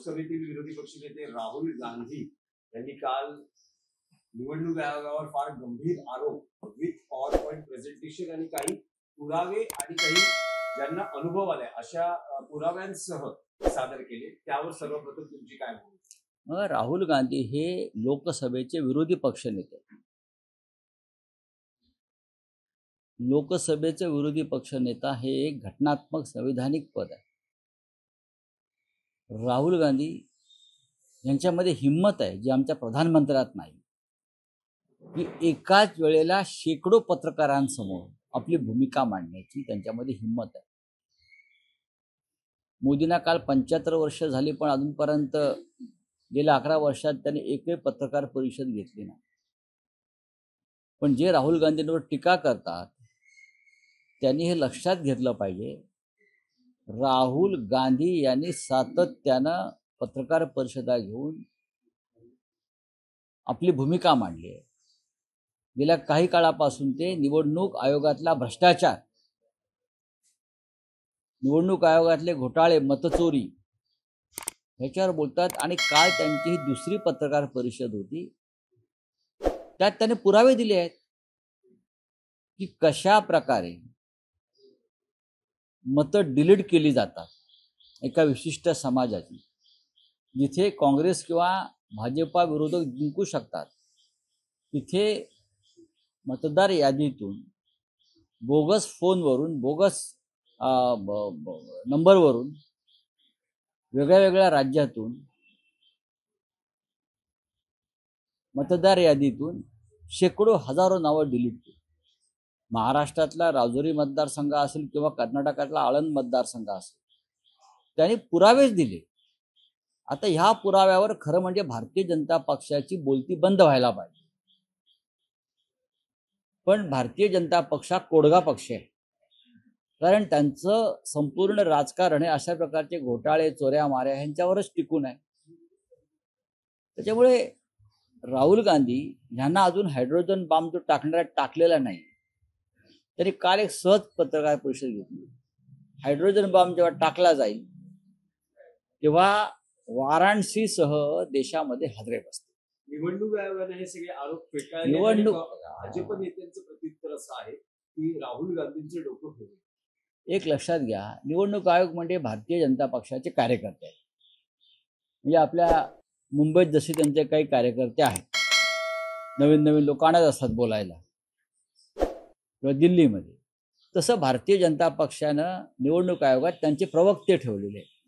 समितीतील विरोधी पक्षनेते राहुल गांधी यांनी काल निवडणूक आयोगावर फार गंभीर आरोप विथ पॉवरपॉइंट प्रेझेंटेशन आणि काही पुरावे आणि काही ज्यांना अनुभव आलाय अशा पुराव्यांसह सादर केले। त्यावर सर्वप्रथम तुमची काय भूमिका? राहुल गांधी हे लोकसभेचे विरोधी पक्षनेते। लोकसभेचे विरोधी पक्षनेता हे एक घटनात्मक संवैधानिक पद आहे। राहुल गांधी यांच्यामध्ये हिम्मत आहे जी आमच्या प्रधानमंत्र्यात नाही, की एकाच वेळेला शेकडो पत्रकारांसमोर आपली भूमिका मांडण्याची त्यांच्यामध्ये हिम्मत आहे। मोदींना काल 75 वर्ष झाली, पण अजूनपर्यंत गेल्या 11 वर्षात त्यांनी एकही पत्रकार परिषद घेतली नाही। पण जे राहुल गांधींवर टीका करतात त्यांनी हे लक्षात घेतलं पाहिजे, राहुल गांधी यांनी सातत्यानं पत्रकार परिषदा घेऊन आपली भूमिका मांडली आहे। गेल्या काही काळापासून ते निवडणूक आयोगातला भ्रष्टाचार, निवडणूक आयोगातले घोटाळे, मतचोरी ह्याच्यावर बोलतात। आणि काल त्यांची ही दुसरी पत्रकार परिषद होती, त्यात त्यांनी पुरावे दिले आहेत की कशा प्रकारे मतं डिलीट केली जातात एका विशिष्ट समाजाची, जिथे काँग्रेस किंवा भाजपा विरोधक जिंकू शकतात तिथे मतदार यादीतून बोगस फोनवरून, बोगस नंबरवरून, वेगळ्या वेगळ्या राज्यातून मतदार यादीतून शेकडो हजारो नावं डिलीट केली। महाराष्ट्रातला राजुरी मतदारसंघ असेल किंवा कर्नाटकातला आळंद मतदारसंघ असेल, त्यांनी पुरावेच दिले। आता ह्या पुराव्यावर खरं म्हणजे भारतीय जनता पक्षाची बोलती बंद व्हायला पाहिजे। पण भारतीय जनता पक्ष हा कोडगा पक्ष आहे, कारण त्यांचं संपूर्ण राजकारण हे अशा प्रकारचे घोटाळे, चोऱ्या माऱ्या ह्यांच्यावरच टिकून आहे। त्याच्यामुळे राहुल गांधी यांना अजून हायड्रोजन बॉम्ब जो टाकलेला नाही, तरी काल एक सहज पत्रकार परिषद घेतली। हायड्रोजन बॉम्ब जेव्हा टाकला जाईल तेव्हा वाराणसीसह देशामध्ये हादरे बसतील। निवडणूक आयोगाने हे सगळे आरोप फेटाळले। भाजप नेत्यांचं प्रत्युत्तर असं आहे की राहुल गांधींचे डोकं फिरले। एक लक्षात घ्या, निवडणूक आयोग म्हणजे भारतीय जनता पक्षाचे कार्यकर्ते आहेत। म्हणजे आपल्या मुंबईत जसे त्यांचे काही कार्यकर्ते आहेत, नवीन नवीन लोकांना असतात बोलायला, किंवा दिल्लीमध्ये, तसं भारतीय जनता पक्षानं निवडणूक आयोगात त्यांचे प्रवक्ते ठेवलेले आहेत।